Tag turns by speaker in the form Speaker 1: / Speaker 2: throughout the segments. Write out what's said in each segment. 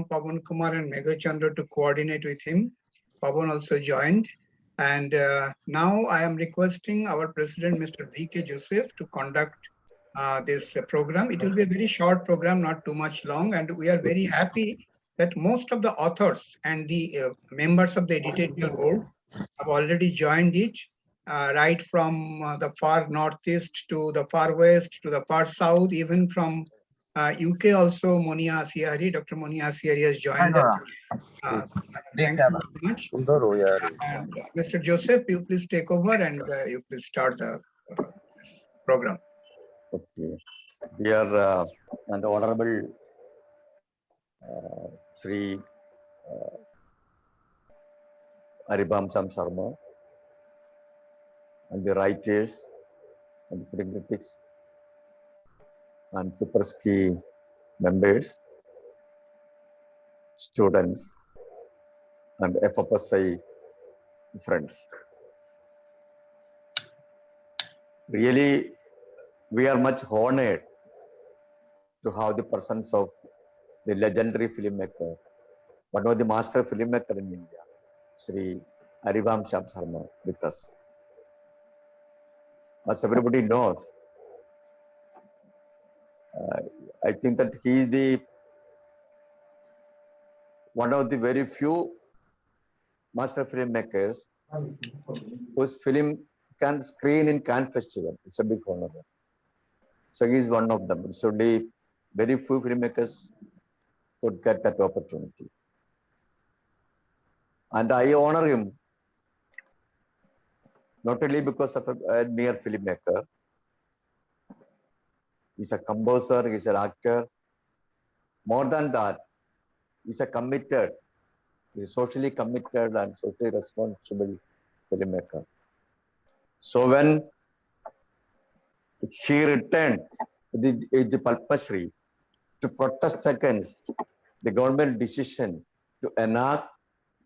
Speaker 1: Pawan Kumar and Megha Chandra to coordinate with him. Pawan also joined. And now I am requesting our President, Mr. V.K. Joseph, to conduct this program. It will be a very short program, not too much long. And we are very happy that most of the authors and the members of the editorial board have already joined it, right from the far northeast to the far west to the far south, even from UK also. Monia Acciari, Dr. Monia Acciari has joined us. Thank you very much. And Mr. Joseph, you please take over and you please start the program.
Speaker 2: Okay. Dear and Honorable Sri Aribam Sharma and the writers and the film critics and Fipresci members, students and FFSI friends. Really, we are much honored to have the presence of the legendary filmmaker, one of the master filmmaker in India, Sri Aribam Sharma with us. As everybody knows, I think that he is the one of the very few master filmmakers whose film can screen in Cannes Festival. It's a big honor. So he is one of them. So the very few filmmakers could get that opportunity. And I honor him not only because of a mere filmmaker. He's a composer, he's an actor. More than that, he's a committed, he's a socially committed and socially responsible filmmaker. So when he returned to the Padma to protest against the government decision to enact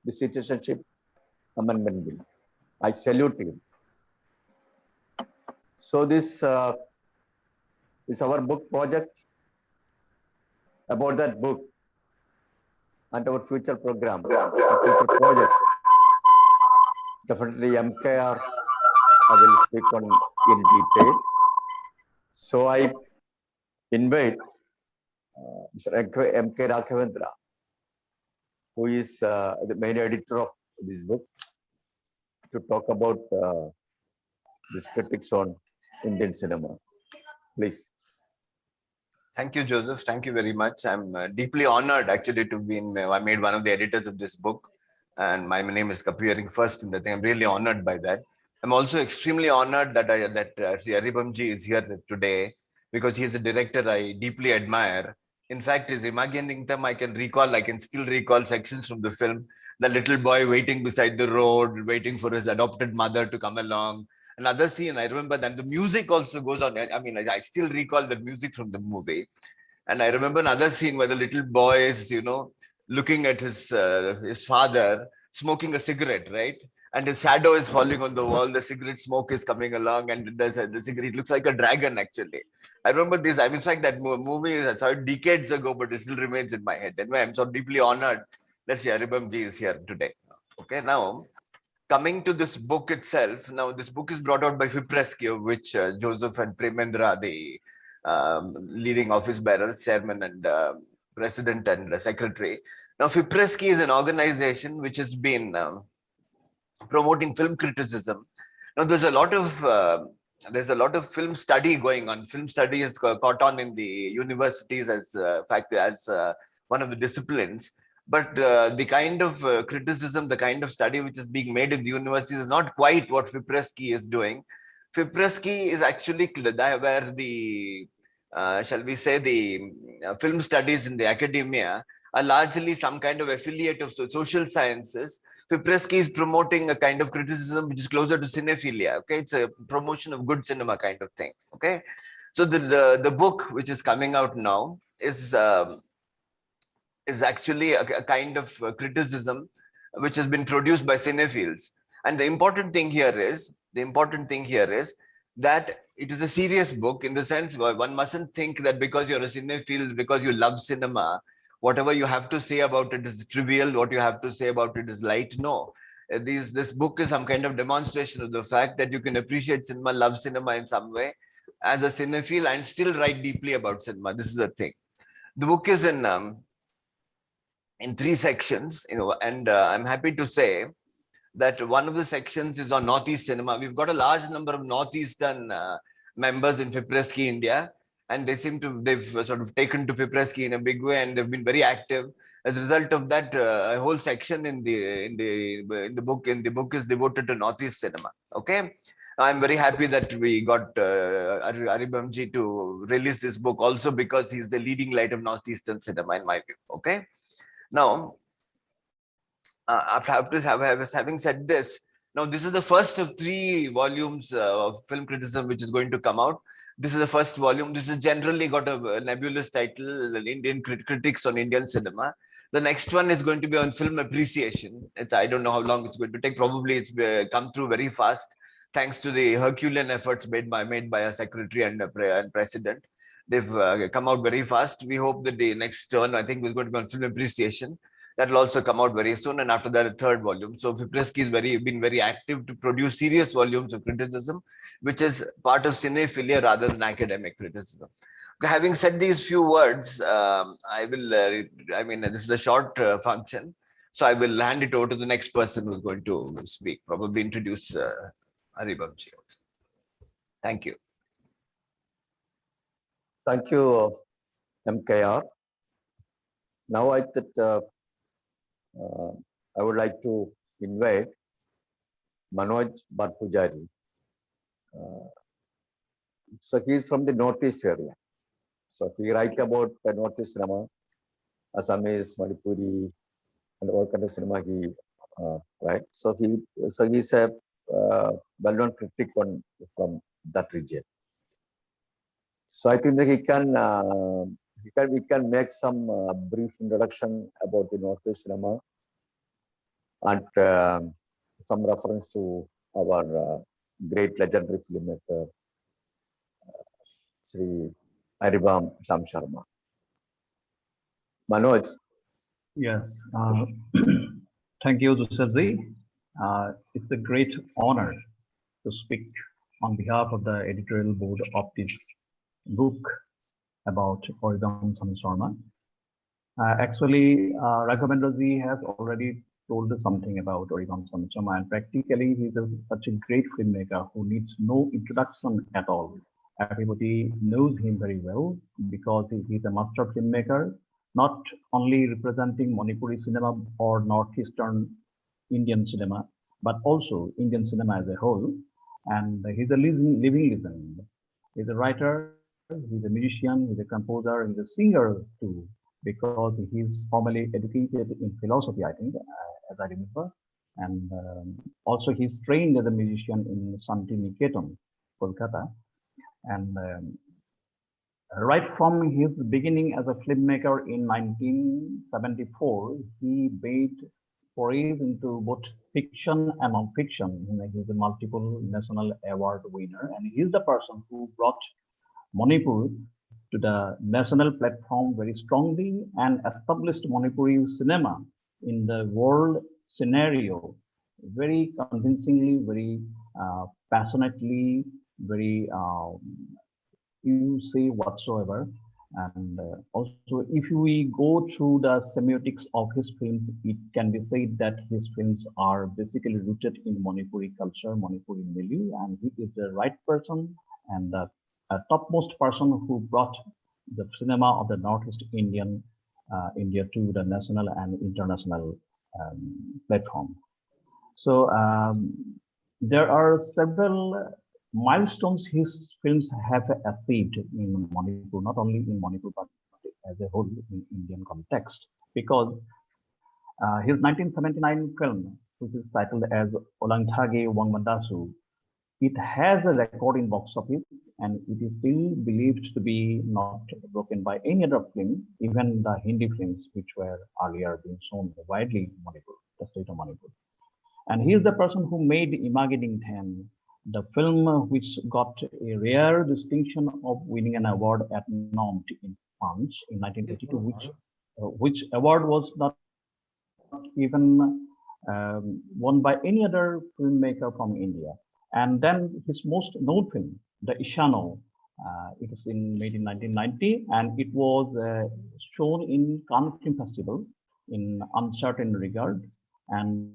Speaker 2: the Citizenship Amendment Bill, I salute him. So this is our book project. About that book and our future program, future projects. Definitely MKR, I will speak on in detail. So I invite Mr. M.K. Raghavendra, who is the main editor of this book, to talk about this critics on Indian cinema. Please.
Speaker 3: Thank you, Joseph. Thank you very much. I'm deeply honored actually to be I made one of the editors of this book, and my name is appearing first in the thing. I'm really honored by that. I'm also extremely honored that Sri Aribam ji is here today, because he's a director I deeply admire. In fact, his Imagingtham, I can still recall sections from the film. The little boy waiting beside the road, waiting for his adopted mother to come along. Another scene, I remember that the music also goes on. I mean, I still recall the music from the movie. And I remember another scene where the little boy is, looking at his father smoking a cigarette, right? And his shadow is falling on the wall. The cigarette smoke is coming along, and the cigarette looks like a dragon, actually. I remember this. In fact, that movie I saw it decades ago, but it still remains in my head. Anyway, I'm so deeply honored that Sri Aribam ji is here today. Okay, now, coming to this book itself, now this book is brought out by Fipresci, of which Joseph and Premendra, the leading office bearers, chairman and president and secretary. Now, Fipresci is an organization which has been promoting film criticism. Now, there's a lot of film study going on. Film study has caught on in the universities as one of the disciplines. But the kind of criticism, the kind of study which is being made in the universities is not quite what Fipresci is doing. Fipresci is actually where the, shall we say, the film studies in the academia are largely some kind of affiliate of social sciences. Fipresci is promoting a kind of criticism which is closer to cinephilia. Okay, it's a promotion of good cinema kind of thing. Okay, so the book which is coming out now is actually a kind of criticism which has been produced by cinephiles. And the important thing here is that it is a serious book, in the sense one mustn't think that because you're a cinephile, because you love cinema, whatever you have to say about it is trivial, what you have to say about it is light. No. This book is some kind of demonstration of the fact that you can appreciate cinema, love cinema in some way as a cinephile and still write deeply about cinema. This is the thing. The book is in 3 sections, and I'm happy to say that one of the sections is on Northeast cinema. We've got a large number of Northeastern members in Fipresci-India, and they've sort of taken to Fipresci in a big way, and they've been very active. As a result of that, a whole section in the book is devoted to Northeast cinema. Okay, I'm very happy that we got Aribam ji to release this book also, because he's the leading light of Northeastern cinema in my view. Okay, now having said this, now this is the first of 3 volumes of film criticism which is going to come out. This is the first volume. This has generally got a nebulous title, Indian Critics on Indian Cinema. The next one is going to be on film appreciation. I don't know how long it's going to take. Probably it's come through very fast, thanks to the Herculean efforts made by our secretary and president. They've come out very fast. We hope that the next turn, I think, is going to be on film appreciation. That will also come out very soon, and after that, a 3rd volume. So Fipresci has been very active to produce serious volumes of criticism, which is part of cinephilia rather than academic criticism. Having said these few words, this is a short function, so I will hand it over to the next person who's going to speak. Probably introduce Aribam ji. Thank you.
Speaker 2: Thank you, MKR. Now I would like to invite Manoj Barpujari. So he is from the Northeast area. So he writes about the Northeast cinema, Assamese, Manipuri, and all kind of cinema he writes. So he's a well-known critic from that region. So I think that we can make some brief introduction about the Northeast cinema and some reference to our great legendary filmmaker, Sri Aribam Sharma. Manoj.
Speaker 4: Yes. Thank you, Dusarji. It's a great honor to speak on behalf of the editorial board of this book about Aribam Sharma. Actually, Raghavendra ji has already told us something about Aribam Sharma, and practically he's such a great filmmaker who needs no introduction at all. Everybody knows him very well because he's a master filmmaker, not only representing Manipuri cinema or Northeastern Indian cinema, but also Indian cinema as a whole. And he's a living legend. He's a writer, he's a musician, he's a composer, he's a singer too, because he's formally educated in philosophy, I think, as I remember. And also he's trained as a musician in Santi Niketan, Kolkata. And right from his beginning as a filmmaker in 1974, he made forays into both fiction and non-fiction. He's a multiple national award winner, and he's the person who brought Manipur to the national platform very strongly and established Manipuri cinema in the world scenario very convincingly, very passionately, very you say whatsoever. And also, if we go through the semiotics of his films, it can be said that his films are basically rooted in Manipuri culture, Manipuri milieu, and he is the right person and the topmost person who brought the cinema of the Northeast India to the national and international platform. So there are several milestones his films have achieved in Manipur, not only in Manipur, but as a whole in Indian context. Because his 1979 film, which is titled as Olangthage Wangmandasu, it has a record in box office, and it is still believed to be not broken by any other film, even the Hindi films, which were earlier being shown widely in Manipur, the state of Manipur. And he is the person who made Imaging Ten, the film which got a rare distinction of winning an award at Nantes in France in 1982, which which award was not even won by any other filmmaker from India. And then his most known film, The Ishano, it was made in 1990, and it was shown in Cannes Film Festival in Uncertain Regard. And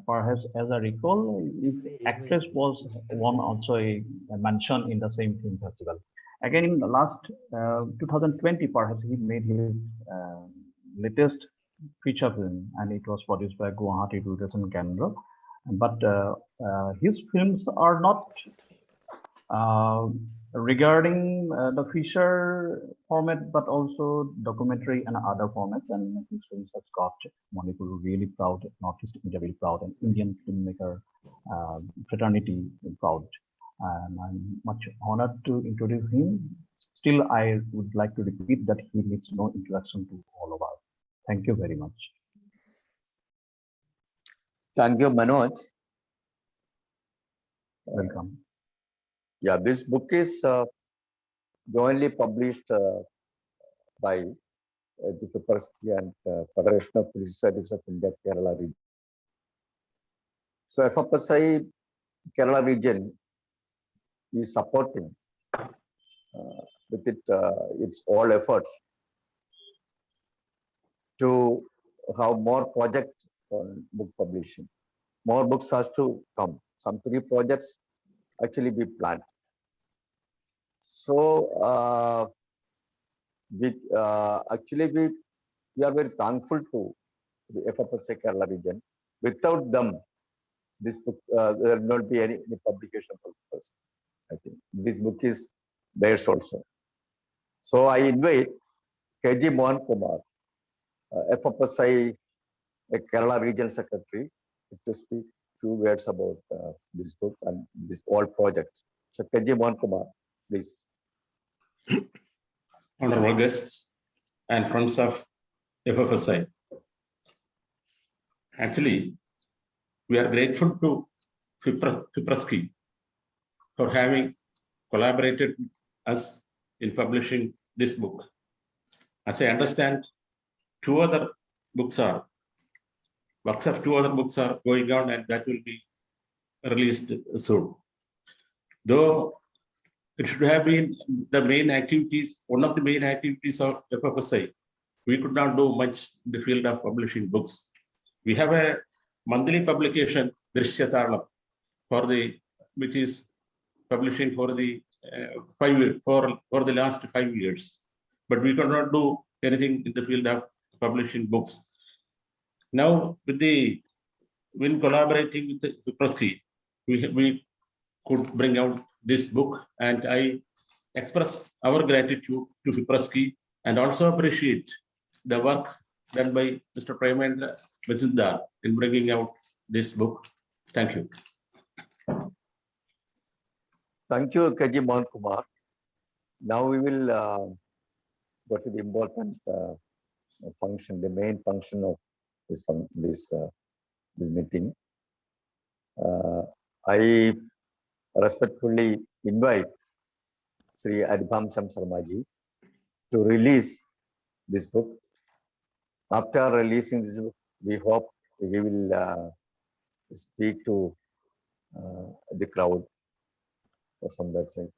Speaker 4: perhaps, as I recall, his actress was won also a mention in the same film festival. Again, in the last 2020, perhaps he made his latest feature film, and it was produced by Guwahati Tourism Kendra. But his films are not regarding the feature format, but also documentary and other formats. And his films have got Manipur really proud, Northeast India really proud, and Indian filmmaker fraternity proud. And I'm much honored to introduce him. Still, I would like to repeat that he needs no introduction to all of us. Thank you very much.
Speaker 2: Thank you, Manoj.
Speaker 4: Welcome.
Speaker 2: Yeah, this book is jointly published by the Fipresci and Federation of Film Societies of India, Kerala region. So FFSI Kerala region is supporting with its all efforts to have more projects on book publishing. More books has to come. Some 3 projects actually be planned. So we are very thankful to the FFSI Kerala region. Without them, this book there will not be any publication purpose. I think this book is theirs also. So I invite KG Mohan Kumar, FFSI Kerala Regional Secretary, to speak few words about this book and this all projects. So KG Mohan Kumar, please.
Speaker 5: Honorable guests and friends of FFSI. Actually, we are grateful to Fipresci for having collaborated with us in publishing this book. As I understand, 2 other books are, works of 2 other books are going on, and that will be released soon. Though it should have been the main activities, one of the main activities of FFSI, we could not do much in the field of publishing books. We have a monthly publication, Drishyatalam, which is publishing for the 5 years, for the last 5 years. But we could not do anything in the field of publishing books. Now, when collaborating with the Fipresci, we could bring out this book, and I express our gratitude to Fipresci and also appreciate the work done by Mr. Premendra Majumdar in bringing out this book. Thank you.
Speaker 2: Thank you, KG Mohan Kumar. Now we will go to the important function, the main function of this meeting. I respectfully invite Sri Aribam Sharma ji to release this book. After releasing this book, we hope he will speak to the crowd or some website.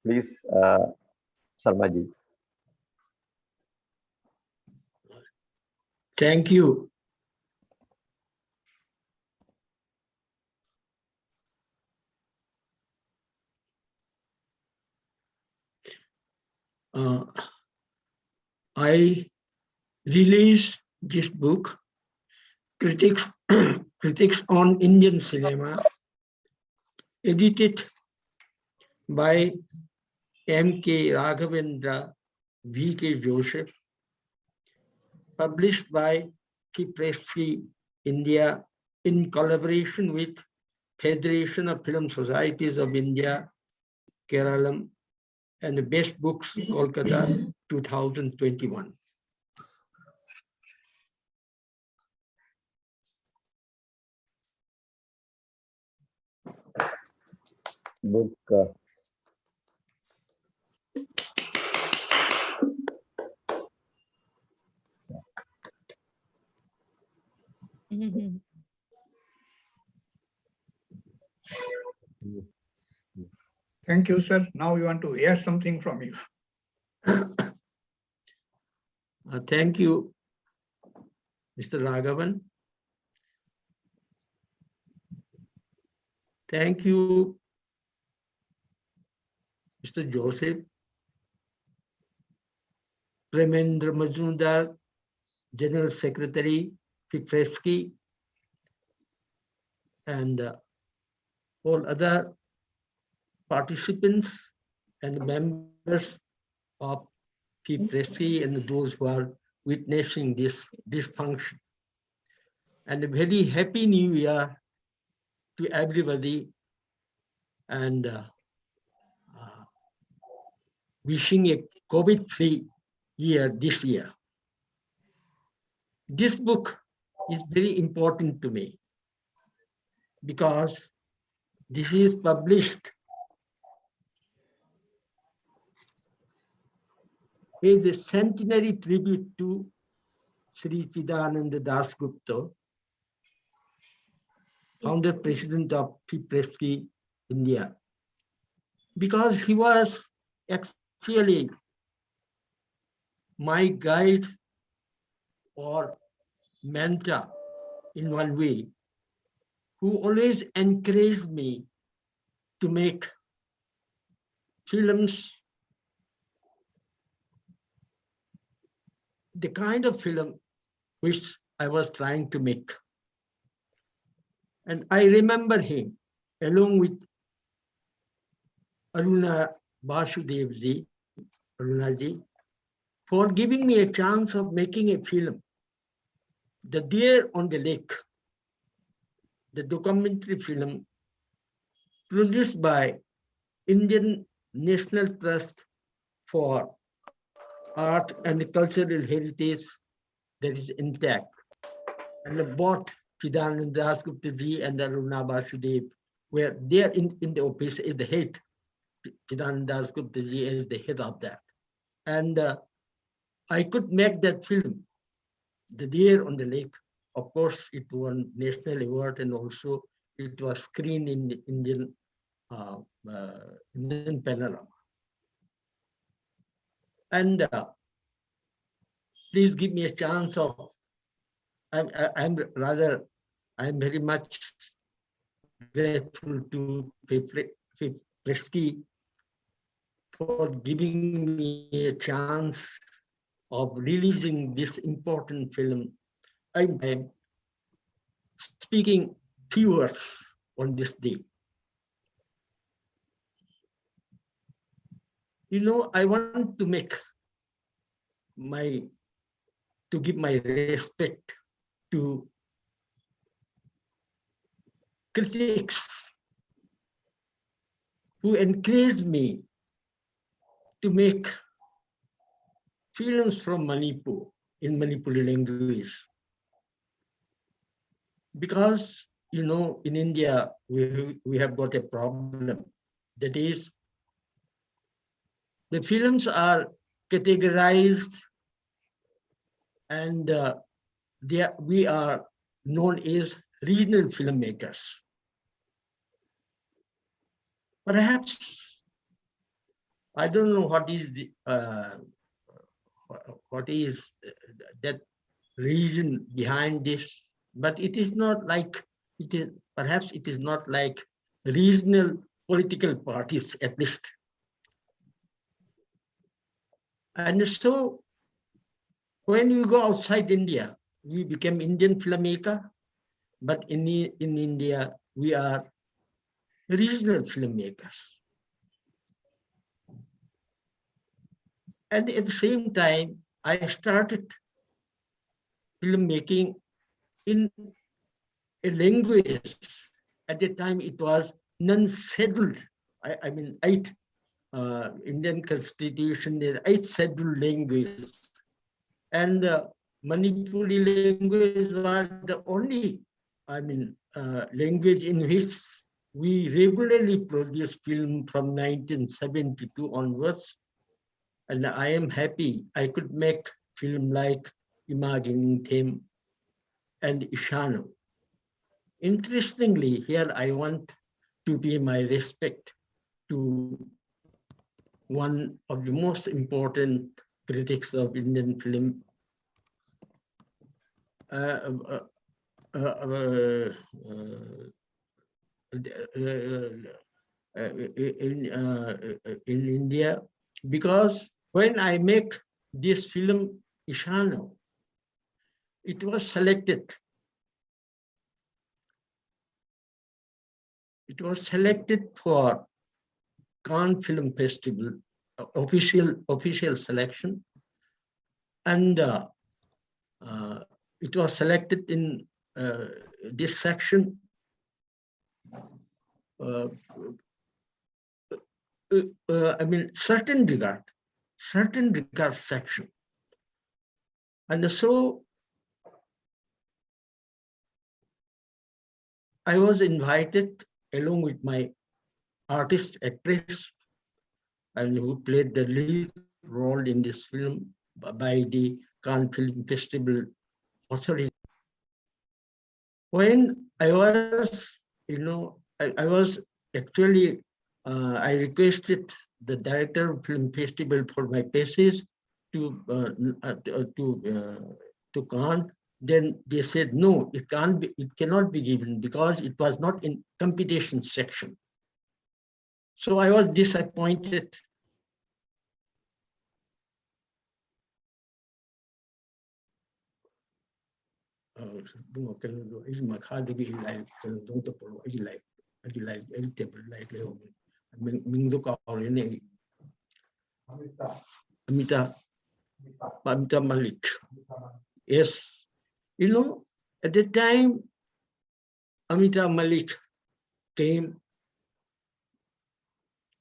Speaker 2: Please, Sharma ji.
Speaker 6: Thank you. I released this book, Critics on Indian Cinema, edited by M.K. Raghavendra, V.K. Joseph, published by Fipresci-India in collaboration with Federation of Film Societies of India, Kerala, and the Best Books, Kolkata, 2021.
Speaker 2: Book.
Speaker 1: Thank you, sir. Now we want to hear something from you.
Speaker 6: Thank you, Mr. Raghavan. Thank you, Mr. Joseph, Premendra Majumdar, General Secretary, Fipresci, and all other participants and members of Fipresci and those who are witnessing this function. And a very happy new year to everybody, and wishing a COVID-free year this year. This book is very important to me because this is published as a centenary tribute to Sri Chidananda Das Gupta, founder president of Fipresci-India, because he was actually my guide or mentor in one way, who always encouraged me to make films, the kind of film which I was trying to make. And I remember him along with Aruna Basudevji, Arunaji, for giving me a chance of making a film, The Deer on the Lake, the documentary film produced by Indian National Trust for Art and Cultural Heritage that is intact. And both Chidananda Das Gupta ji and Aruna Basudev were there in the office as the head. Chidananda Das Gupta ji is the head of that. And I could make that film, The Deer on the Lake. Of course, it won national award, and also it was screened in the Indian panorama. And please give me a chance of, I'm very much grateful to Fipresci for giving me a chance of releasing this important film. I'm speaking few words on this day. You know, I want to give my respect to critics who encouraged me to make films from Manipur in Manipuri language. Because, you know, in India, we have got a problem. That is, the films are categorized and we are known as regional filmmakers. Perhaps, I don't know what is that reason behind this, but it is not like, perhaps it is not like regional political parties, at least. And so when you go outside India, we become Indian filmmaker, but in India, we are regional filmmakers. And at the same time, I started filmmaking in a language. At the time, it was non-scheduled. I mean, Indian Constitution, there are 8 scheduled languages. And Manipuri language was the only, language in which we regularly produce film from 1972 onwards. And I am happy I could make film like Imagining Them, and Ishano. Interestingly, here I want to pay my respect to one of the most important critics of Indian film, in India, because when I make this film Ishano, it was selected. It was selected for Cannes Film Festival, official selection, and it was selected in this section. I mean, certain regard section. And so I was invited along with my artist actress, and who played the lead role in this film by the Cannes Film Festival authority. When I was, I was actually, I requested the director of film festival for my passes to Cannes. Then they said no, it cannot be given because it was not in competition section. So I was disappointed. Amita Malik. Yes. At the time, Amita Malik came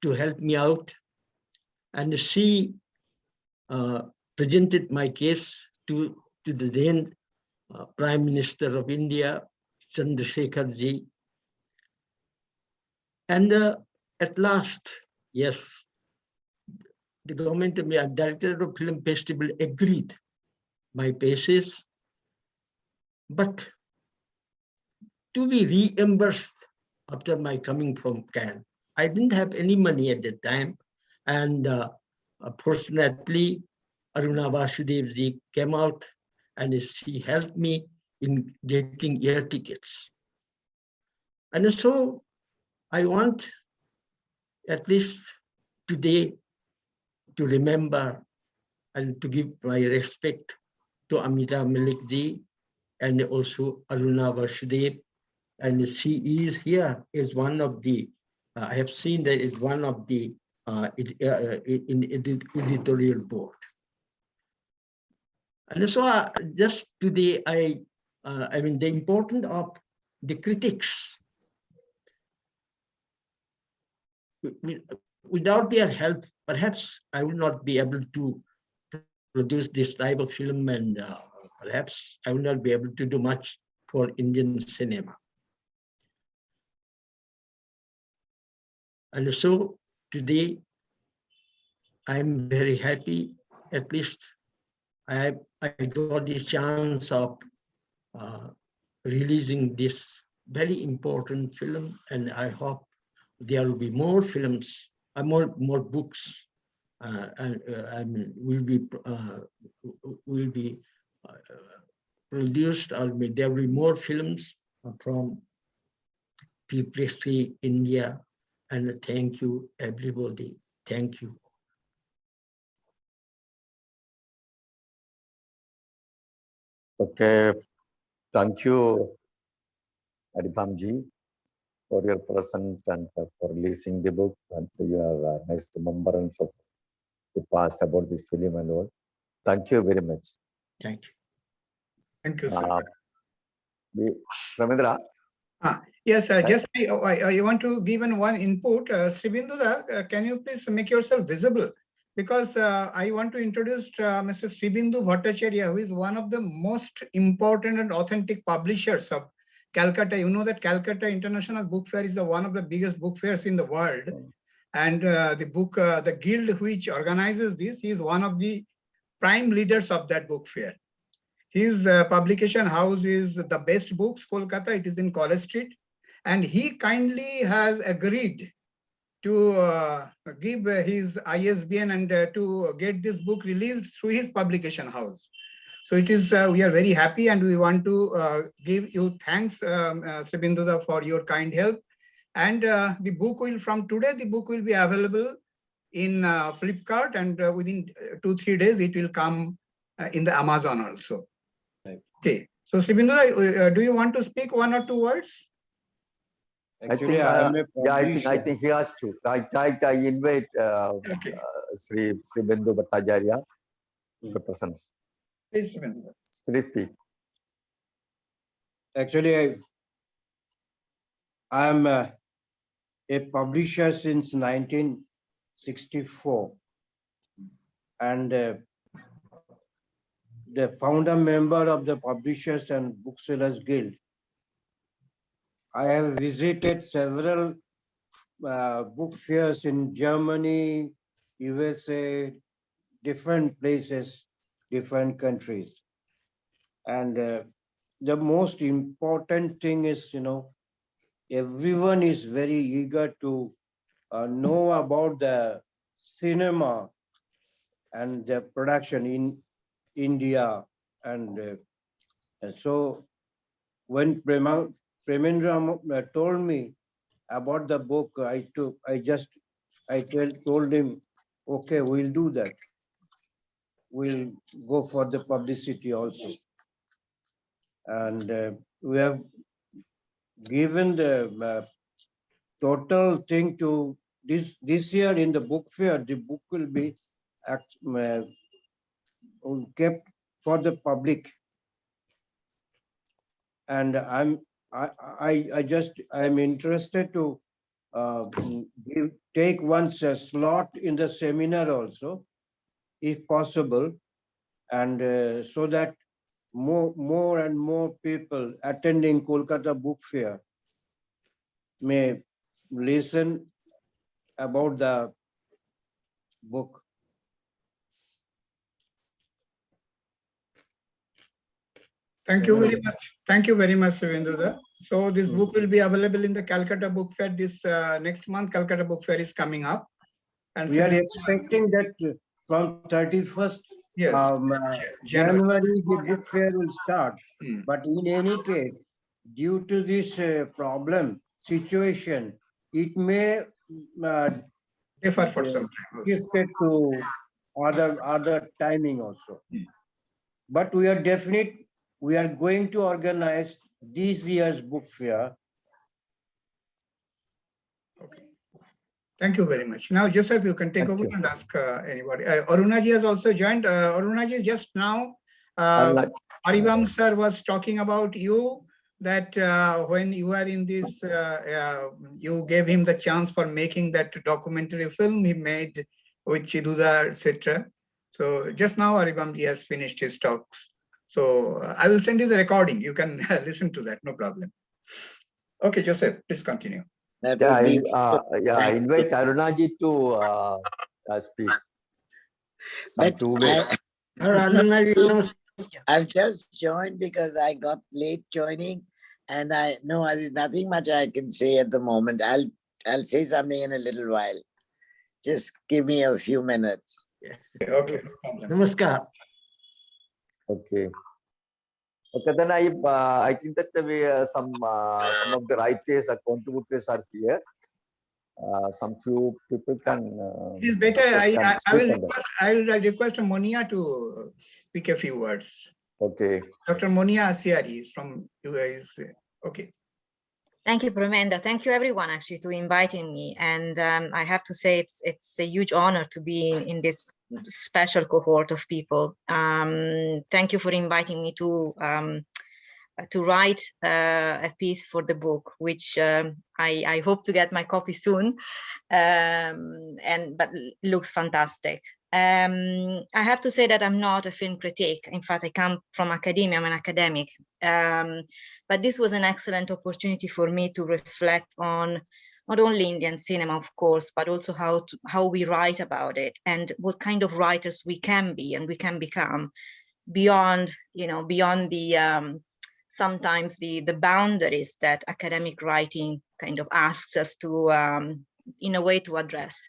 Speaker 6: to help me out, and she presented my case to the then Prime Minister of India, Chandrasekhar ji. And at last, yes, the government, director of film festival agreed my passes, but to be reimbursed after my coming from Cannes. I didn't have any money at that time, and fortunately, Aruna Vasudevji came out and she helped me in getting air tickets. And so I want at least today to remember and to give my respect to Amita Malik ji and also Aruna Vasudev. And she is here is one of the, I have seen that is one of the in editorial board. And so just today, I mean, the importance of the critics. Without their help, perhaps I will not be able to produce this type of film, and perhaps I will not be able to do much for Indian cinema. And so today, I'm very happy. At least I got the chance of releasing this very important film, and I hope there will be more films, more books, and I mean, will be produced, or there will be more films from Fipresci-India. And thank you, everybody. Thank you.
Speaker 2: Okay, thank you, Aribam ji, for your presence and for releasing the book and for your nice remembrance of the past about this film and all. Thank you very much.
Speaker 6: Thank you.
Speaker 1: Thank you, sir.
Speaker 2: Ramendra?
Speaker 1: Yes, just I want to give one input. Sribindu, can you please make yourself visible? Because I want to introduce Mr. Sribindu Bhattacharya, who is one of the most important and authentic publishers of Calcutta. You know that Calcutta International Book Fair is one of the biggest book fairs in the world. And the guild which organizes this, he is one of the prime leaders of that book fair. His publication house is The Best Books, Kolkata. It is in College Street. And he kindly has agreed to give his ISBN and to get this book released through his publication house. So it is, we are very happy, and we want to give you thanks, Sribinduda, for your kind help. And the book will, from today, the book will be available in Flipkart, and within 2-3 days, it will come in the Amazon also.
Speaker 7: Right.
Speaker 1: Okay. So Sribinduda, do you want to speak 1 or 2 words?
Speaker 7: Actually, I am a
Speaker 2: I think he has to. I invite
Speaker 1: Okay.
Speaker 2: Sri Bindu Bhattacharya to presence.
Speaker 1: Please, Sribinduda.
Speaker 2: Please speak.
Speaker 7: Actually, I am a publisher since 1964, and the founder member of the Publishers and Booksellers Guild. I have visited several book fairs in Germany, USA, different places, different countries. And the most important thing is, everyone is very eager to know about the cinema and the production in India. And so when Premendra told me about the book, I told him, okay, we'll do that. We'll go for the publicity also. And we have given the total thing to this year in the book fair. The book will be kept for the public. And I'm interested to take one slot in the seminar also, if possible, and so that more and more people attending Kolkata Book Fair may listen about the book.
Speaker 1: Thank you very much. Thank you very much, Sribinduda. So this book will be available in the Calcutta Book Fair this next month. Calcutta Book Fair is coming up. And
Speaker 7: we are expecting that from 31st
Speaker 1: yes,
Speaker 7: January, the book fair will start. But in any case, due to this problem, situation, it may
Speaker 1: differ for some time.
Speaker 7: Shifted to other timing also. But we are going to organize this year's book fair.
Speaker 1: Okay. Thank you very much. Now, Joseph, you can take over and ask anybody. Arunaji has also joined. Arunaji, just now, Aribam sir was talking about you, that when you were in this, you gave him the chance for making that documentary film he made with Chiduda, etc. So just now, Aribam ji has finished his talks. So I will send you the recording. You can listen to that, no problem. Okay, Joseph, please continue.
Speaker 2: I invite Arunaji to speak.
Speaker 8: I've just joined because I got late joining, and there's nothing much I can say at the moment. I'll say something in a little while. Just give me a few minutes.
Speaker 1: Okay, no problem.
Speaker 6: Namaskar.
Speaker 2: Okay. Okay, then I think that some of the writers, the contributors are here. Some few people can.
Speaker 1: It is better. I will request Monia to speak a few words.
Speaker 2: Okay.
Speaker 1: Dr. Monia Acciari is from US. Okay.
Speaker 9: Thank you, Premendra. Thank you, everyone, actually, to inviting me. And I have to say, it's a huge honor to be in this special cohort of people. Thank you for inviting me to write a piece for the book, which I hope to get my copy soon. But looks fantastic. I have to say that I'm not a film critic. In fact, I come from academia. I'm an academic. But this was an excellent opportunity for me to reflect on not only Indian cinema, of course, but also how we write about it and what kind of writers we can be and we can become beyond, beyond the sometimes the boundaries that academic writing kind of asks us to, in a way, to address.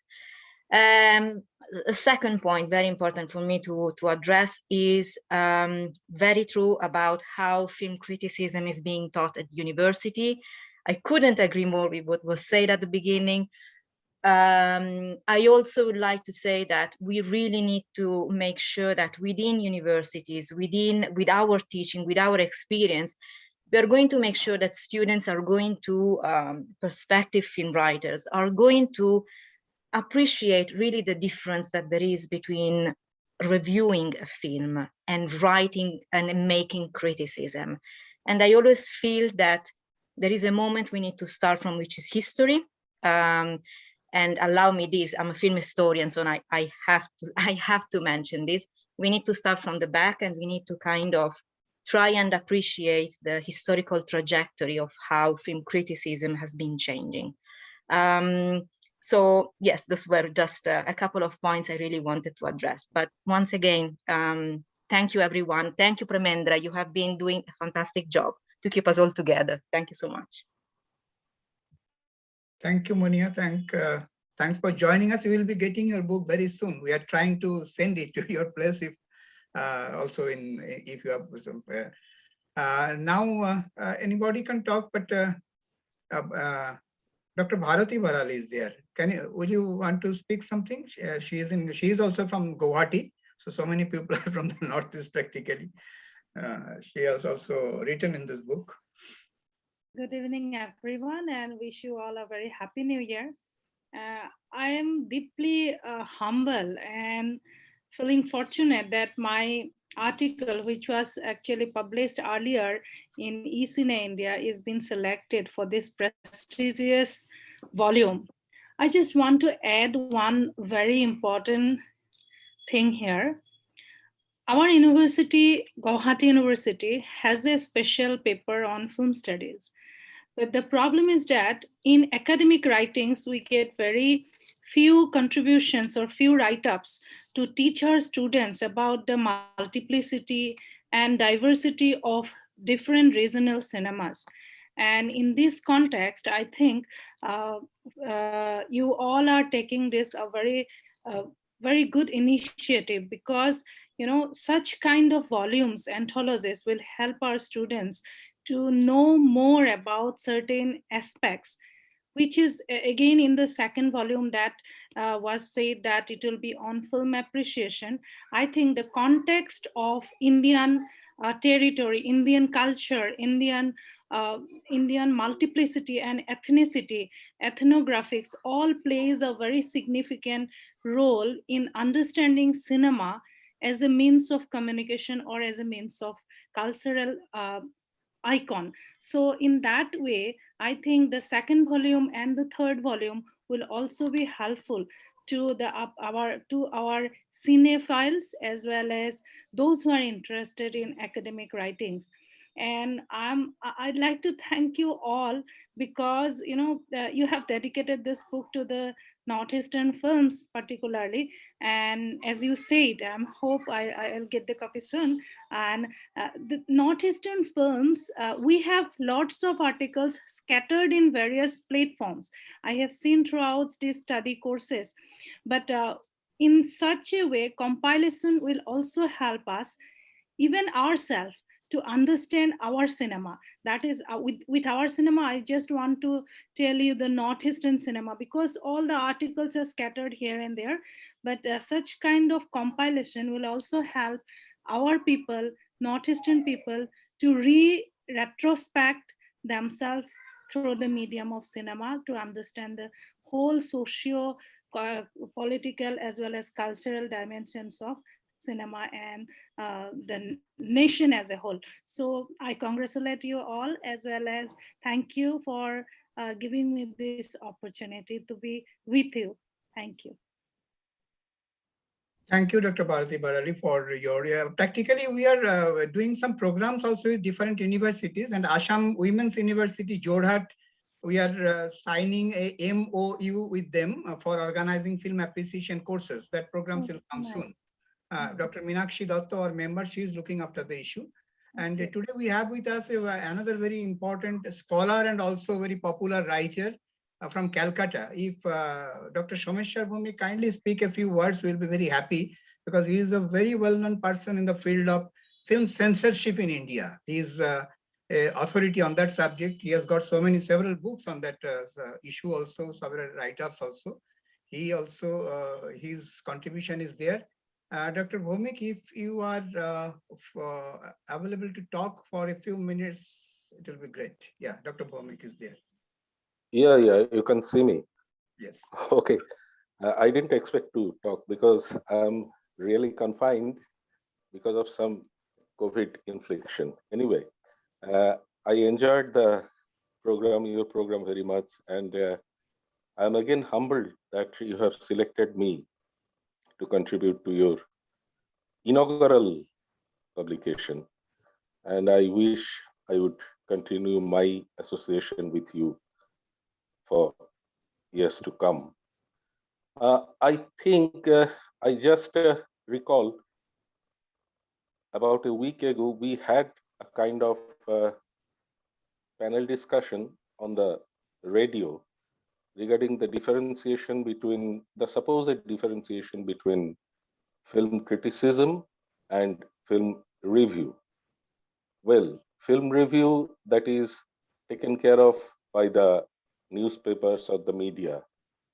Speaker 9: A second point, very important for me to address, is very true about how film criticism is being taught at university. I couldn't agree more with what was said at the beginning. I also would like to say that we really need to make sure that within universities, with our teaching, with our experience, we are going to make sure that students are going to, prospective film writers are going to appreciate really the difference that there is between reviewing a film and writing and making criticism. And I always feel that there is a moment we need to start from, which is history. And allow me this, I'm a film historian, so I have to mention this. We need to start from the back, and we need to kind of try and appreciate the historical trajectory of how film criticism has been changing. So yes, those were just a couple of points I really wanted to address. But once again, thank you, everyone. Thank you, Premendra. You have been doing a fantastic job to keep us all together. Thank you so much.
Speaker 1: Thank you, Monia. Thanks for joining us. We will be getting your book very soon. We are trying to send it to your place, if also if you have some. Now anybody can talk, but Dr. Bharati Barali is there. Would you want to speak something? She is also from Guwahati, so many people are from the Northeast practically. She has also written in this book.
Speaker 10: Good evening, everyone, and wish you all a very happy new year. I am deeply humble and feeling fortunate that my article, which was actually published earlier in eCine India, is being selected for this prestigious volume. I just want to add one very important thing here. Our university, Guwahati University, has a special paper on film studies. But the problem is that in academic writings, we get very few contributions or few write-ups to teach our students about the multiplicity and diversity of different regional cinemas. And in this context, I think you all are taking this a very good initiative, because such kind of volumes, anthologies, will help our students to know more about certain aspects, which is again in the second volume that was said that it will be on film appreciation. I think the context of Indian territory, Indian culture, Indian multiplicity and ethnicity, ethnographics, all plays a very significant role in understanding cinema as a means of communication or as a means of cultural icon. So in that way, I think the second volume and the third volume will also be helpful to our cinephiles, as well as those who are interested in academic writings. And I'd like to thank you all, because you have dedicated this book to the Northeastern films particularly. And as you said, I hope I'll get the copy soon. And the Northeastern films, we have lots of articles scattered in various platforms. I have seen throughout these study courses, but in such a way, compilation will also help us, even ourselves, to understand our cinema. That is, with our cinema, I just want to tell you the Northeastern cinema, because all the articles are scattered here and there, but such kind of compilation will also help our people, Northeastern people, to retrospect themselves through the medium of cinema, to understand the whole socio political as well as cultural dimensions of cinema and the nation as a whole. So I congratulate you all, as well as thank you for giving me this opportunity to be with you. Thank you.
Speaker 1: Thank you, Dr. Bharati Barali, for your, practically we are doing some programs also with different universities, and Assam Women's University, Jorhat, we are signing a MOU with them for organizing film appreciation courses. That programs will come soon. Dr. Meenakshi Datta, our member, she is looking after the issue. And today we have with us another very important scholar and also very popular writer from Calcutta. If Dr. Someshwar Bhumi kindly speak a few words, we'll be very happy, because he is a very well-known person in the field of film censorship in India. He is a authority on that subject. He has got several books on that issue also, several write-ups also. He also, his contribution is there. Dr. Bhumik, if you are available to talk for a few minutes, it will be great. Yeah, Dr. Bhumik is there.
Speaker 11: Yeah, you can see me.
Speaker 1: Yes.
Speaker 11: Okay. I didn't expect to talk because I'm really confined because of some COVID infliction. Anyway, I enjoyed the program, your program very much, and I'm again humbled that you have selected me to contribute to your inaugural publication. And I wish I would continue my association with you for years to come. I think I just recall about a week ago, we had a kind of panel discussion on the radio regarding the differentiation between the supposed differentiation between film criticism and film review. Well, film review that is taken care of by the newspapers or the media,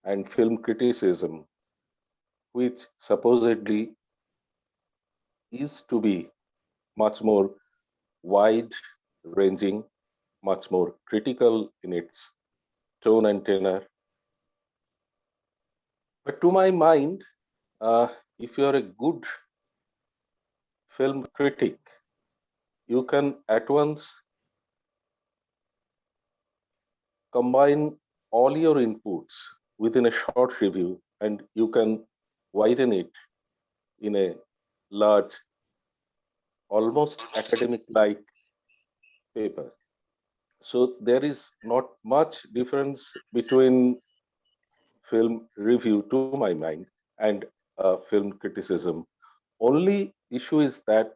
Speaker 11: and film criticism, which supposedly is to be much more wide ranging, much more critical in its tone and tenor. But to my mind, if you're a good film critic, you can at once combine all your inputs within a short review, and you can widen it in a large, almost academic-like paper. So there is not much difference between film review, to my mind, and film criticism. Only issue is that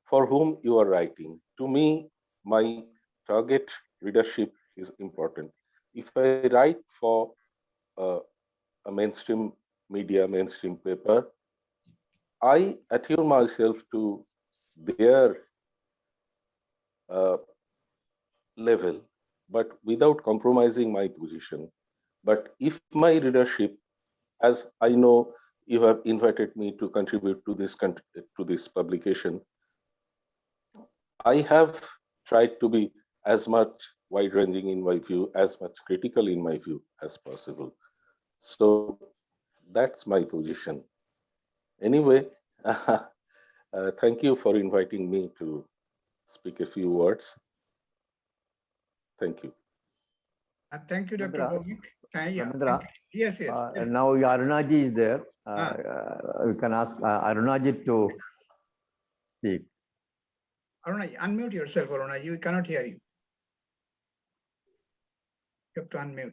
Speaker 11: for whom you are writing. To me, my target readership is important. If I write for uh, a mainstream media, mainstream paper, I attune myself to their uh, level, but without compromising my position. But if my readership, as I know you have invited me to contribute to this publication, I have tried to be as much wide-ranging in my view, as much critical in my view as possible. So that's my position. Anyway, thank you for inviting me to speak a few words. Thank you.
Speaker 1: Thank you, Dr.
Speaker 2: Ramendra,
Speaker 1: Bhumik. Yeah.
Speaker 2: Ramendra,
Speaker 1: Yes.
Speaker 2: now Arunaji is there. We can ask Arunaji to speak.
Speaker 1: Aruna, unmute yourself, Aruna. You cannot hear you. You have to unmute.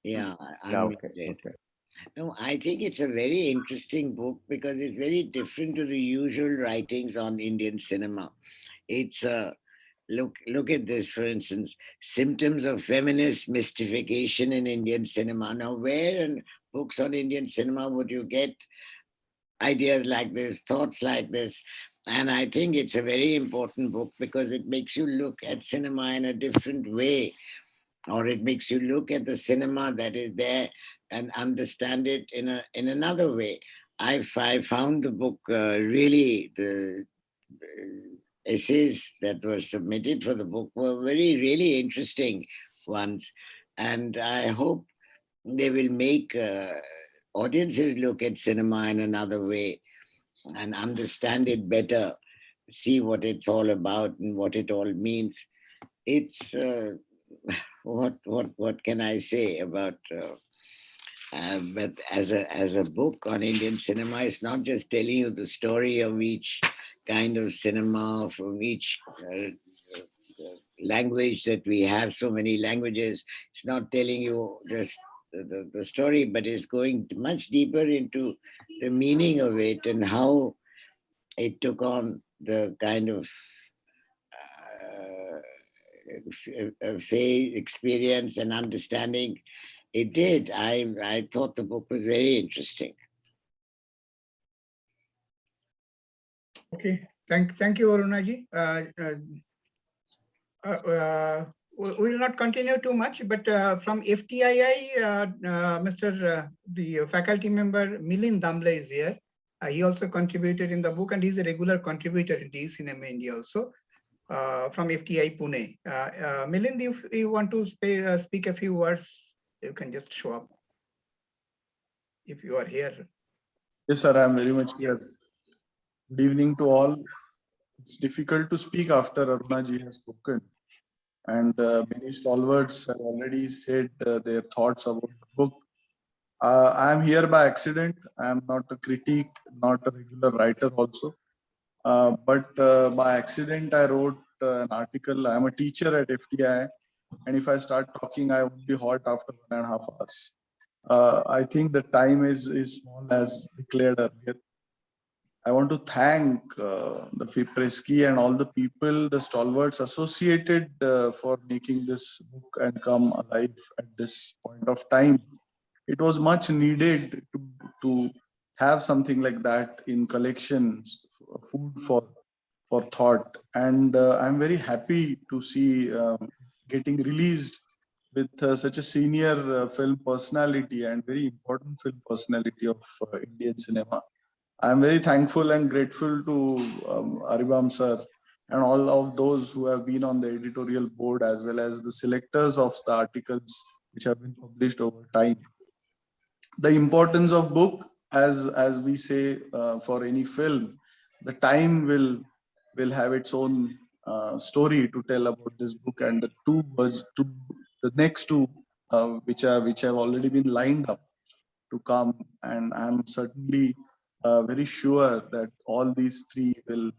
Speaker 8: Yeah,
Speaker 2: Yeah,
Speaker 8: I'm
Speaker 2: okay.
Speaker 8: muted.
Speaker 2: Okay.
Speaker 8: No, I think it's a very interesting book because it's very different to the usual writings on Indian cinema. It's look at this, for instance, symptoms of feminist mystification in Indian cinema. Now, where in books on Indian cinema would you get ideas like this, thoughts like this? And I think it's a very important book because it makes you look at cinema in a different way, or it makes you look at the cinema that is there and understand it in another way. I found the book really, the essays that were submitted for the book were really interesting ones. And I hope they will make audiences look at cinema in another way and understand it better, see what it's all about and what it all means. It's what can I say about? But as a book on Indian cinema, it's not just telling you the story of each kind of cinema from each language that we have. So many languages. It's not telling you just the story, but is going much deeper into the meaning of it and how it took on the kind of faith, experience, and understanding it did. I thought the book was very interesting.
Speaker 1: Okay, thank you, Arunaji. We will not continue too much, but from FTII, the faculty member Milind Damle is here. He also contributed in the book, and he's a regular contributor in the Cinema India also, from FTI Pune. Milind, if you want to speak a few words, you can just show up if you are here.
Speaker 12: Yes, sir, I am very much here. Good evening to all. It's difficult to speak after Arunaji has spoken, and many stalwarts have already said their thoughts about the book. I am here by accident. I am not a critic, not a regular writer also. But by accident, I wrote an article. I am a teacher at FTI, and if I start talking, I would be hot after 1.5 hours. I think the time is small as declared earlier. I want to thank the Fipresci and all the people, the stalwarts associated for making this book and come alive at this point of time. It was much needed to have something like that in collections, food for thought. And I'm very happy to see getting released with such a senior film personality and very important film personality of Indian cinema. I'm very thankful and grateful to Aribam sir and all of those who have been on the editorial board, as well as the selectors of the articles which have been published over time. The importance of book, as we say for any film, the time will have its own story to tell about this book, and the next two which have already been lined up to come, and I'm certainly very sure that all these three will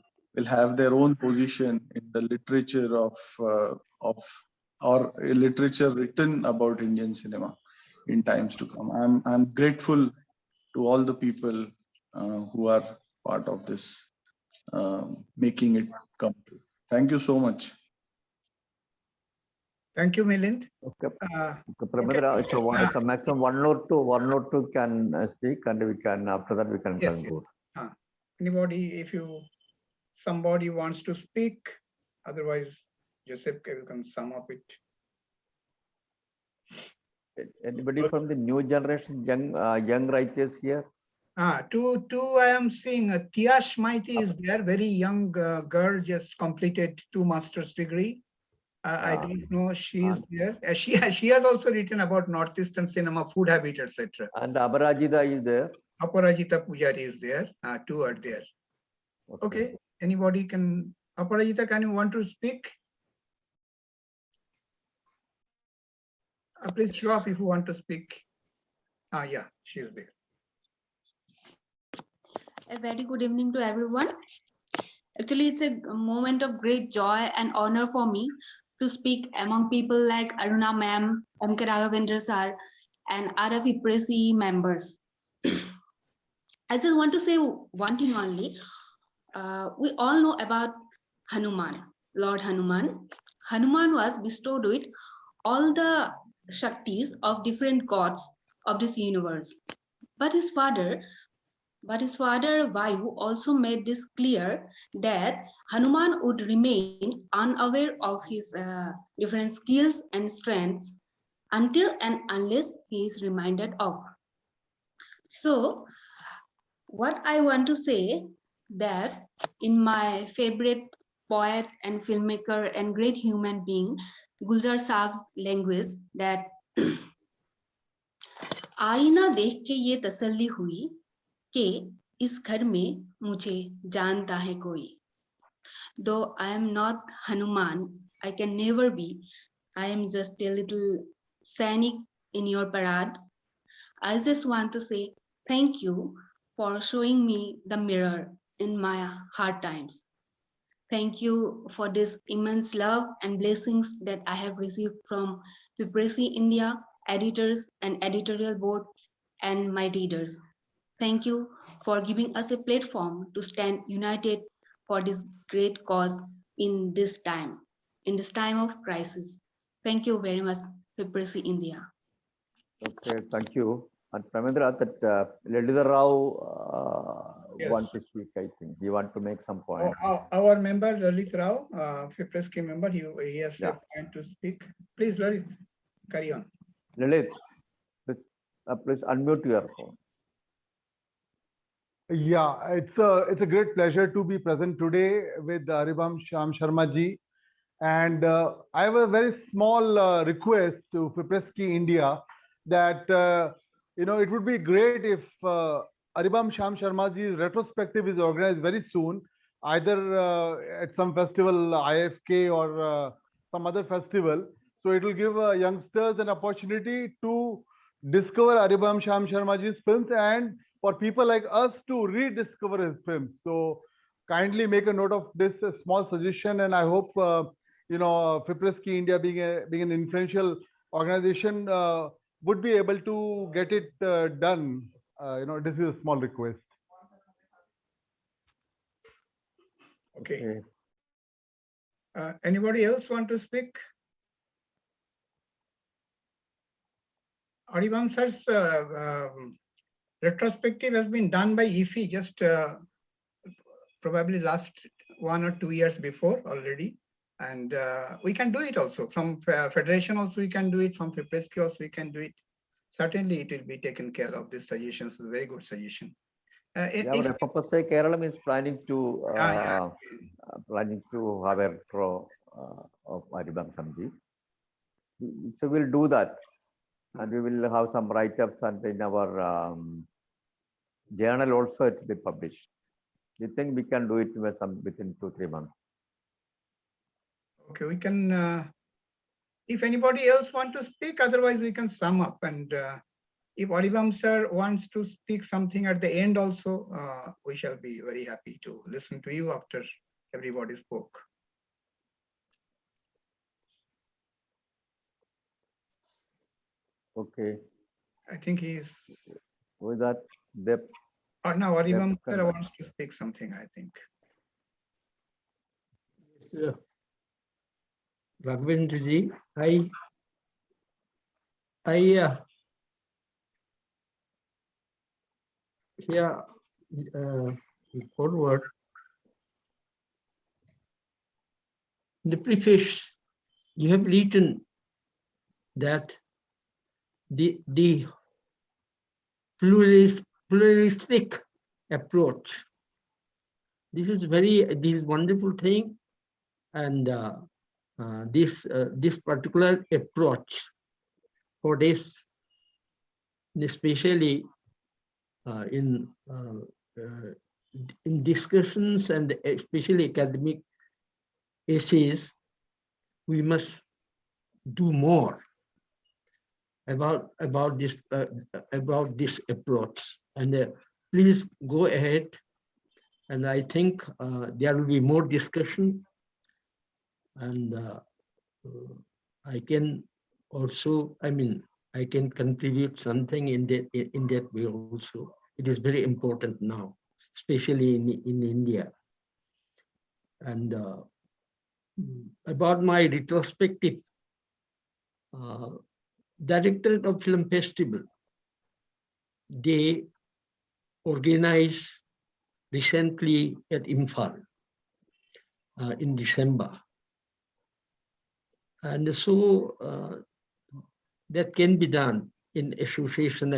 Speaker 12: have their own position in the literature of or literature written about Indian cinema in times to come. I'm grateful to all the people who are part of this making it come true. Thank you so much.
Speaker 1: Thank you, Milind.
Speaker 2: Okay. Pramendra, so maximum one or two can speak, and we can, after that we can conclude.
Speaker 1: Yes. Anybody, if somebody wants to speak, otherwise Joseph can sum up it.
Speaker 2: Anybody from the new generation, young writers here?
Speaker 1: Two I am seeing. Tiash Maiti is there, very young girl, just completed 2 master's degree. I don't know, she is there. She has also written about Northeastern cinema, food habit, etc.
Speaker 2: And Aparajita is there.
Speaker 1: Aparajita Pujari is there. 2 are there. Okay. Anybody can? Aparajita, can you want to speak? Please show up if you want to speak. Yeah, she is there.
Speaker 13: A very good evening to everyone. Actually, it's a moment of great joy and honor for me to speak among people like Aruna ma'am, M.K. Raghavendra sir, and other Fipresci members. I just want to say one thing only. We all know about Hanuman, Lord Hanuman. Hanuman was bestowed with all the Shaktis of different gods of this universe. But his father, Vayu, also made this clear that Hanuman would remain unaware of his different skills and strengths until and unless he is reminded of. So, what I want to say that in my favorite poet and filmmaker and great human being, Gulzar Saab's language, that आईना देख के ये तसल्ली हुई कि इस घर में मुझे जानता है कोई. Though I am not Hanuman, I can never be. I am just a little Sainik in your parade. I just want to say thank you for showing me the mirror in my hard times. Thank you for this immense love and blessings that I have received from Fipresci-India editors and editorial board, and my readers. Thank you for giving us a platform to stand united for this great cause in this time of crisis. Thank you very much, Fipresci-India.
Speaker 2: Okay, thank you. And Pramendra, that Lalita Rao
Speaker 1: Yes.
Speaker 2: want to speak, I think. He want to make some point.
Speaker 1: Our member, Lalit Rao, Fipresci member, he has a point to speak. Please, Lalit, carry on.
Speaker 2: Lalit, please unmute your phone.
Speaker 14: Yeah, it's a great pleasure to be present today with Aribam Sharma ji. And I have a very small request to Fipresci-India that, it would be great if Aribam Sharma ji's retrospective is organized very soon, either at some festival, IFK or some other festival. So it will give youngsters an opportunity to discover Aribam Sharma ji's films and for people like us to rediscover his films. So kindly make a note of this small suggestion, and I hope Fipresci-India being an influential organization would be able to get it done. This is a small request.
Speaker 1: Okay. Anybody else want to speak? Aribam sir's retrospective has been done by IFI just probably last 1 or 2 years before already. And we can do it also from Federation also we can do it, from Fipresci also we can do it. Certainly it will be taken care of. This suggestion is a very good suggestion.
Speaker 2: FFSA Kerala is planning to have a retro of Aribam Samji. So we'll do that. And we will have some write-ups and in our journal also it will be published. We think we can do it within 2-3 months.
Speaker 1: Okay, we can, if anybody else want to speak, otherwise we can sum up. And if Aribam sir wants to speak something at the end also, we shall be very happy to listen to you after everybody spoke.
Speaker 2: Okay.
Speaker 1: I think he's.
Speaker 2: With that,
Speaker 1: now Aribam sir wants to speak something, I think.
Speaker 6: Yes, Raghavendra ji, I here forward in the preface you have written that the pluralistic approach, this is wonderful thing, and this particular approach for this, especially in discussions and especially academic essays, we must do more about this approach. And please go ahead. And I think there will be more discussion, and I can also, I can contribute something in that way also. It is very important now, especially in India. And about my retrospective, Directorate of Film Festival, they organized recently at Imphal in December. And so that can be done in association,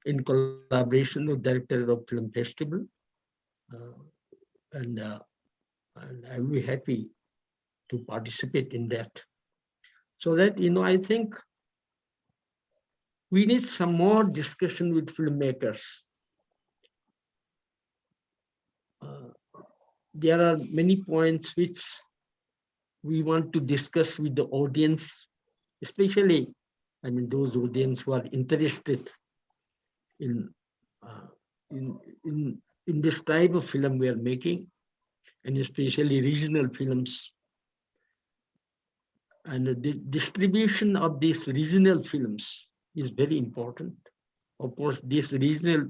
Speaker 6: in collaboration with Director of Film Festival. And I'll be happy to participate in that. So that, I think we need some more discussion with filmmakers. There are many points which we want to discuss with the audience, especially, those audience who are interested in this type of film we are making, and especially regional films. And the distribution of these regional films is very important. Of course, these regional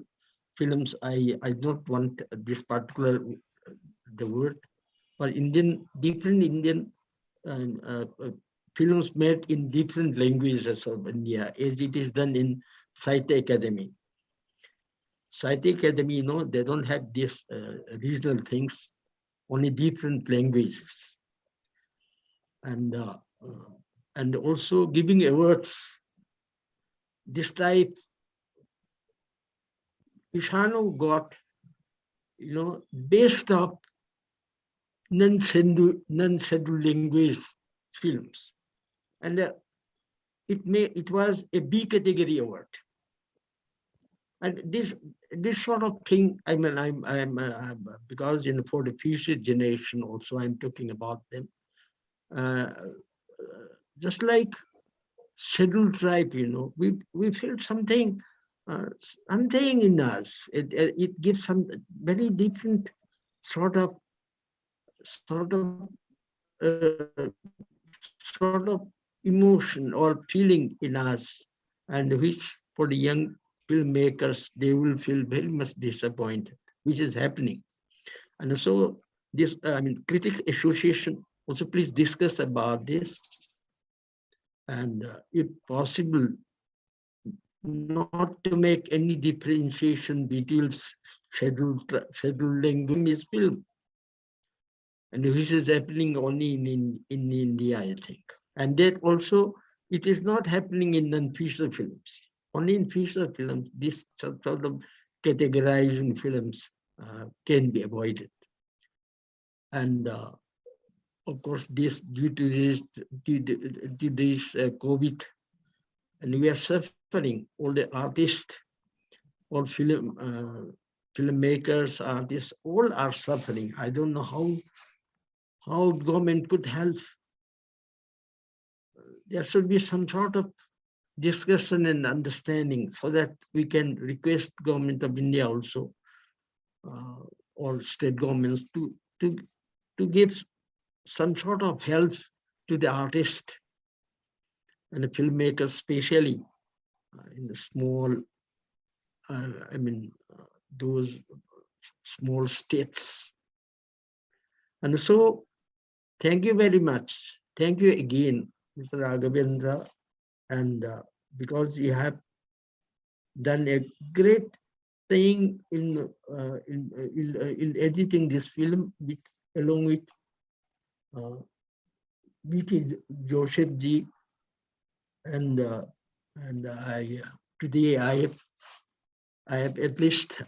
Speaker 6: films, I don't want this particular the word, for different Indian films made in different languages of India, as it is done in Sahitya Academy. Sahitya Academy, you know, they don't have these regional things, only different languages. And also giving awards. This type, Ishano got, you know, based of non-scheduled language films, and it was a B category award. And this sort of thing, I mean, I'm because for the future generation also I'm talking about them. Just like scheduled tribe, you know, we feel something in us. It gives some very different sort of emotion or feeling in us, and which for the young filmmakers, they will feel very much disappointed, which is happening. And so this, Critics Association also please discuss about this, and if possible, not to make any differentiation between scheduled language film, and which is happening only in India, I think. And that also, it is not happening in non-feature films. Only in feature films, this sort of categorizing films can be avoided. And of course, this due to this COVID, and we are suffering. All the artists, all filmmakers, artists, all are suffering. I don't know how government could help. There should be some sort of discussion and understanding so that we can request government of India also, or state governments to give some sort of help to the artist and the filmmakers, especially in the small, those small states. And so, thank you very much. Thank you again, Mr. Raghavendra, and because you have done a great thing in editing this film, along with V.K. Joseph ji, and today I have at least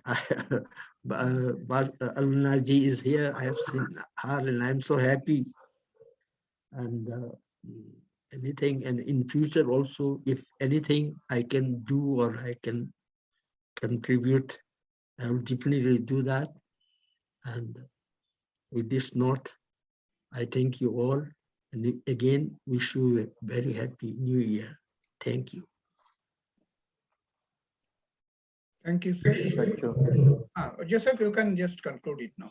Speaker 6: Aluna ji is here. I have seen her, and I'm so happy. And anything, and in future also, if anything I can do or I can contribute, I will definitely do that. And with this note, I thank you all, and again wish you a very happy New Year. Thank you.
Speaker 1: Thank you, sir.
Speaker 2: Thank you.
Speaker 1: Joseph, you can just conclude it now.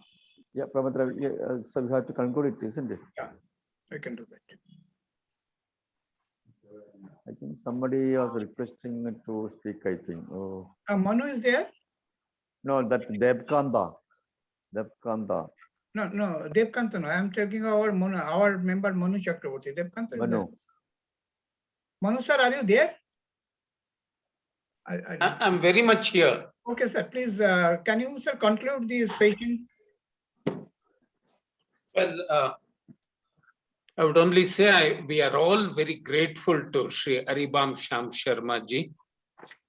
Speaker 2: Yeah, Pramatra, so we have to conclude it, isn't it?
Speaker 1: Yeah, I can do that.
Speaker 2: I think somebody was requesting to speak, I think. Oh.
Speaker 1: Manu is there?
Speaker 2: No, that Devkanta. Devkanta.
Speaker 1: No, Devkanta, no. I am talking our member Manu Chakraborty. Devkanta is there. Manu, sir, are you there?
Speaker 15: I'm very much here.
Speaker 1: Okay, sir. Please, can you, sir, conclude this session?
Speaker 15: Well, I would only say we are all very grateful to Sri Aribam Syam Sharma ji.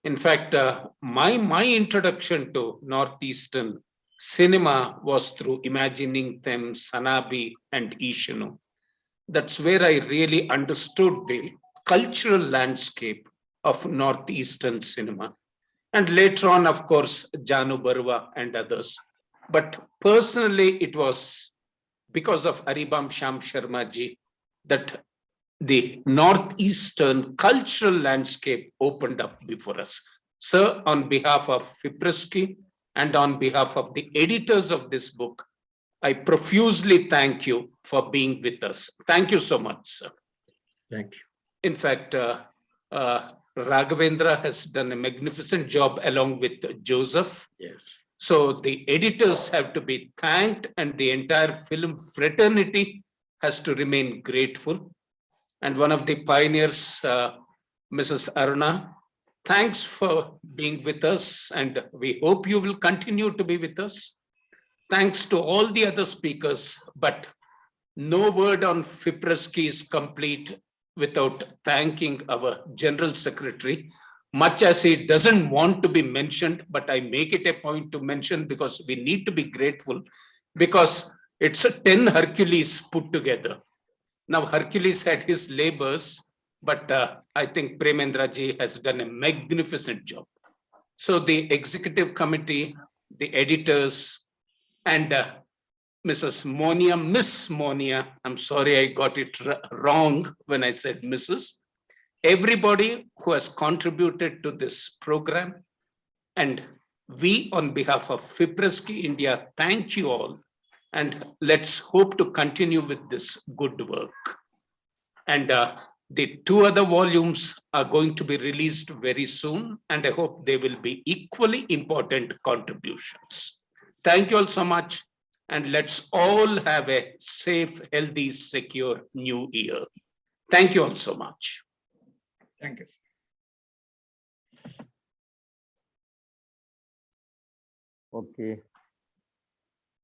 Speaker 15: In fact, my introduction to Northeastern cinema was through Imagining Them, Sanabi, and Ishanu. That's where I really understood the cultural landscape of Northeastern cinema. And later on, of course, Janu Barua and others. But personally, it was because of Aribam Syam Sharma ji that the Northeastern cultural landscape opened up before us. Sir, on behalf of Fipresci and on behalf of the editors of this book, I profusely thank you for being with us. Thank you so much, sir.
Speaker 6: Thank you.
Speaker 15: In fact, Raghavendra has done a magnificent job along with Joseph.
Speaker 6: Yes.
Speaker 15: So the editors have to be thanked, and the entire film fraternity has to remain grateful. And one of the pioneers, Mrs. Aruna, thanks for being with us, and we hope you will continue to be with us. Thanks to all the other speakers, but no word on Fipresci is complete without thanking our General Secretary, much as he doesn't want to be mentioned, but I make it a point to mention because we need to be grateful, because it's a 10 Hercules put together. Now, Hercules had his labors, but I think Premendra ji has done a magnificent job. So the executive committee, the editors, and Mrs. Monia, Miss Monia, I'm sorry I got it wrong when I said Mrs. Everybody who has contributed to this program, and we on behalf of Fipresci-India, thank you all, and let's hope to continue with this good work. And the 2 other volumes are going to be released very soon, and I hope they will be equally important contributions. Thank you all so much, and let's all have a safe, healthy, secure new year. Thank you all so much.
Speaker 1: Thank you.
Speaker 2: Okay.